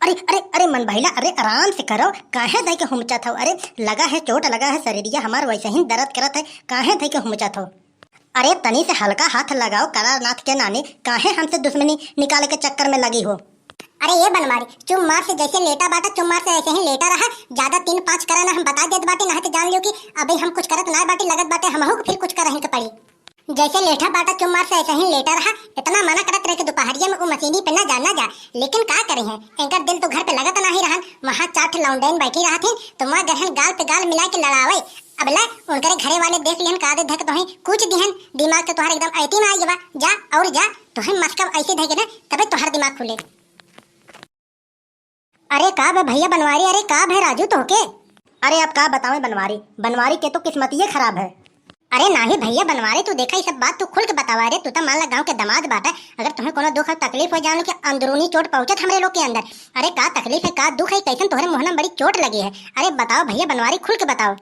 अरे अरे अरे मन भैला, अरे आराम से करो, काहे धई के हुमचा था? अरे लगा है चोट, लगा है शरीरिया हमार वैसे ही दर्द करत है, काहे धई के हुमचा था? अरे तनी से हल्का हाथ लगाओ करारनाथ के नानी, काहे हमसे दुश्मनी निकाले के चक्कर में लगी हो? अरे ये बनवारी चुम मार से जैसे लेटा बाटा चुम मार से ऐसे ही लेटा रहा। ज्यादा 3-5 करा ना हम बता देत बाटे, ना तो जान लियो कि अभी हम कुछ करत ना बाटे, लगत बाटे हमहू फिर कुछ करही के पड़ी। जैसे लेटा बाटा चुम मार से ऐसे ही लेटा रहा। इतना मना करत रहे कि दोपहरिया में वो मशीनी पे ना जा लेकिन का करे हैं, इनका दिल तो घर पे लगत नहीं रहन। वहाँ 4 लौंडेन बैठी रहा थी तो वहाँ गहन गाल पे गाल मिला के लड़ावे। अब ला उनके घरे वाले देख लिहन का धक तो कुछ दिहन, दिमाग तो तुम्हारे एकदम ऐती में आ गया। जा और जा तो मस्कब ऐसे धके ना तबे तुम्हारा दिमाग खुले। अरे का बे भैया बनवारी, अरे का भे राजू तो के? अरे अब का बतावें बनवारी, बनवारी के तो किस्मत ये खराब है। अरे नाही भैया बनवारी तू देखा ये सब बात तू खुल के बतावा रे। तू तो मान ला गांव के दामाद बाटा, अगर तुम्हें कोनो दुख तकलीफ हो जाने के अंदरूनी चोट पहुंचत हमरे लोग के अंदर। अरे का तकलीफ है, का दुख है, कैसन तोहरे मुंह में बड़ी चोट लगी है? अरे बताओ भैया बनवारी खुल के बताओ।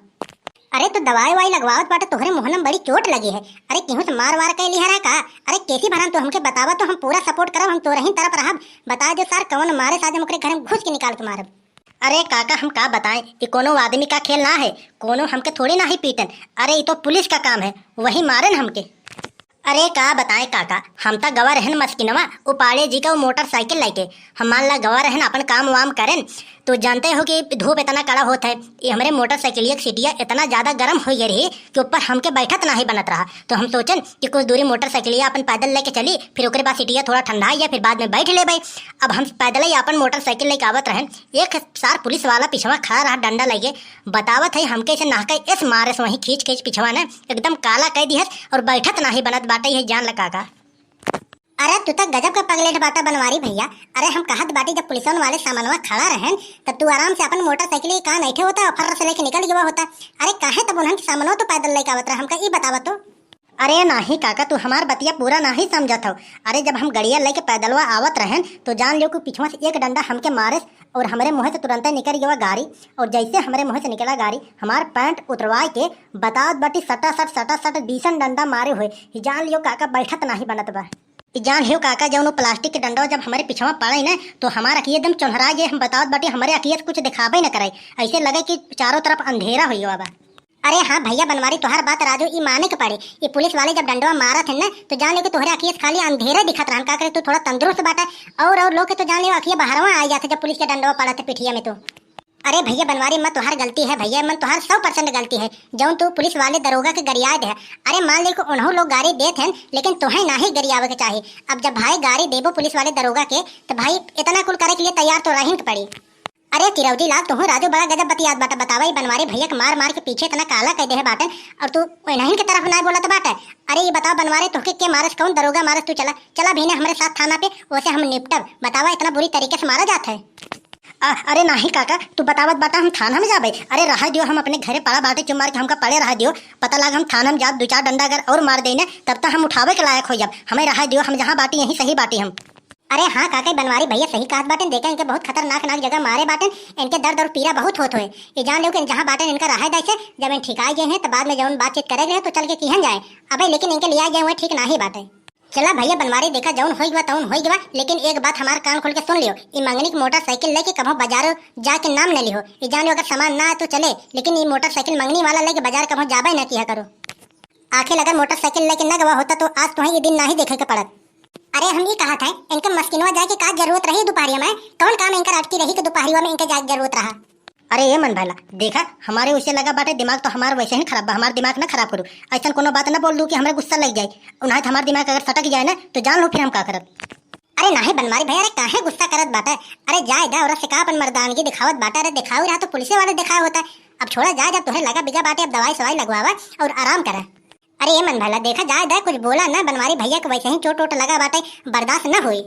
अरे तो दवाई वाई लगवावत बाटा, तोहरे मुंह में बड़ी चोट लगी है। अरे केहू से मार वार के लिहरा का? अरे कैसी भरम तो हमके बतावा तो हम पूरा सपोर्ट करब, हम तोरही तरफ रहब। बता दे सर कौन मारे साजे मुकरे घर में घुस के निकाल के मारब। अरे काका हम का बताएं, ये कोनो आदमी का खेल ना है, कोनो हमके थोड़ी ना ही पीटन। अरे ये तो पुलिस का काम है, वही मारन हमके। अरे का बताएं काका, हम तो गवा रहन मस्किनवा उपाड़े जी का वो मोटरसाइकिल लेके। हम मान ला गवा रहन अपन काम वाम करें तो जानते हो कि धूप इतना कड़ा होता है। ये हमारे मोटरसाइकिल एक सीटिया इतना ज़्यादा गर्म हो गई रही कि ऊपर हमके बैठत ना ही बनत रहा। तो हम सोचन कि कुछ दूरी मोटरसाइकिल अपन पैदल लेके चली, फिर ओकरे बाद सीटिया थोड़ा ठंडा या फिर बाद में बैठ ले भाई। अब हम पैदल ही अपन मोटरसाइकिल लेके आवत रहन, एक सार पुलिस वाला पिछवा खड़ा रहा डंडा लेके। बतावत है हमके इसे नहका इस मारे से वहीं खींच खींच पिछवा ने एकदम काला कह दी है और बैठत ना ही बनत बाटे, यही जान लगा का। अरे तू तो गजब का पगलेट बाटा बनवारी भैया। अरे हम कहत बाटी जब पुलिसवन वाले सामानवा खड़ा रहन तब तू आराम से अपन मोटरसाइकिल कहाँ बैठे होता और फर्र से लेके निकल गया होता। अरे काहे तब उन्हन सामानवा तो पैदल लेके आवत रहा, हमका ई बतावा तो। अरे नाही काका तू हमार बतिया पूरा नहीं समझत हो। अरे जब हम गड़िया लेके पैदलवा आवत रहन तो जान लियो कि पिछवा से एक डंडा हमके मारे और हमारे मुँह से तुरंत निकल गया गाड़ी। और जैसे हमारे मुँह से निकला गाड़ी, हमार पैंट उतरवाए के बतावत बाटी सटा सट बीसन डंडा मारे हुए। जान लियो काका बैठत नहीं बनत बा। जान लियो काका जब प्लास्टिक के डंडा जब हमारे पिछवा पड़े ना तो हमारा अखिया एकदम चौहरा गए। हम बतावत बाटी हमारे अखिया कुछ दिखाबे न करे, ऐसे लगे कि चारों तरफ अंधेरा हो गया बा। अरे हाँ भैया बनवारी तोहर बात राजू ई माने के पड़े। ये पुलिस वाले जब डंडवा मारत है ना तो जान लियो कि तोहरे अखिया खाली अंधेरा दिखत रहन। का करे तू थोड़ा तंदुरुस्त बाटा और लोग के तो जान लियो अखिया बाहरवा आ जाते जब पुलिस के डंडवा पड़त है पिठिया में तो। अरे भैया बनवारी मत तोहार गलती है भैया, मन तोहार 100% गलती है जौन तू पुलिस वाले दरोगा के गरियाद है। अरे मान ले को उन्हों लोग गाड़ी देत हैं लेकिन तोहे ना ही गरियावे के चाहिए। अब जब भाई गाड़ी देबो पुलिस वाले दरोगा के तो भाई इतना कुल करे के लिए तैयार तो रही पड़ी। अरे तिरौदी लाल तुम राजू बड़ा गजब बतियात बाटा, बतावा बनवारी भैया के मार मार के पीछे इतना काला कह दे है बाटन और तू नहीं की तरफ ना बोला तो बाटा। अरे ये बताओ बनवारी तोहके के मारस कौन दरोगा मारस? तू चला चला भी हमारे साथ थाना पे, वैसे हम निपटब। बतावा इतना बुरी तरीके से मारा जाता है? अरे नहीं काका तू बतावत बाटा हम थाना में जाबे। अरे रहा दियो हम अपने घरे पड़ा बाटे चुम मार के हमका पड़े रहा दियो, पता लगा हम थाना में जाब 2-4 डंडा अगर और मार देने तब तक हम उठावे के लायक हो जाब। हमें रहा दियो, हम जहाँ बाटी यहीं सही बाटी हम। अरे हाँ काका बनवारी भैया सही कहत बाटन, देखा इनके बहुत खतरनाक नाक जगह मारे बाटन, इनके दर्द और पीड़ा बहुत होत हुए। ये जान लो कि जहाँ बाटन इनका रहा से जब इन ठिकाई गए हैं तो बाद में जब बातचीत करे गए तो चल के किहन जाए। अबे लेकिन इनके लिया गए हुए ठीक ना ही बाटे। चला भैया बनवारी देखा जौन हो गया तौन हो गया, लेकिन एक बात हमार कान खोल के सुन लियो। ये मंगनी की मोटरसाइकिल लेके कभी बाजारों जाके नाम न लियो। ये जान लो अगर सामान ना तो चले, लेकिन ये मोटरसाइकिल मंगनी वाला लेके बाजार कभी जाबे न किया करो। आखिर अगर मोटरसाइकिल लेके न गवा होता तो आज तुम्हें ये दिन ना ही देखे के पड़त। अरे हम ये कहा था इनका मस्किनवा जाके का जरूरत रही दोपहरिया में? कौन काम इनका अटकी रही कि दोपहरिया में इनका जाके जरूरत रहा? अरे ये मन भैला देखा हमारे उसे लगा बाटे दिमाग तो हमारा वैसे ही खराब बा। हमारा दिमाग ना खराब करो, ऐसा कोनो बात ना बोल दूं कि हमारे गुस्सा लग जाए। उन्हें हमारा दिमाग अगर सटक जाए ना तो जान लो फिर हम का करब। अरे नाही बनवारी भैया अरे काहे गुस्सा करत बाटा? अरे जाए दा औरत से का अपन मर्दानगी दिखावत बाटा। अरे दिखाओ रहा तो पुलिस वाले दिखाया होता है। अब छोड़ा जाए, जब तुम्हें लगा बिजा बाटे अब दवाई सवाई लगवावा और आराम करा। अरे ये मन भला देखा जाए दा कुछ बोला ना बनवारी भैया को वैसे ही चोट वोट लगा बाटे, बर्दाश्त न हुई।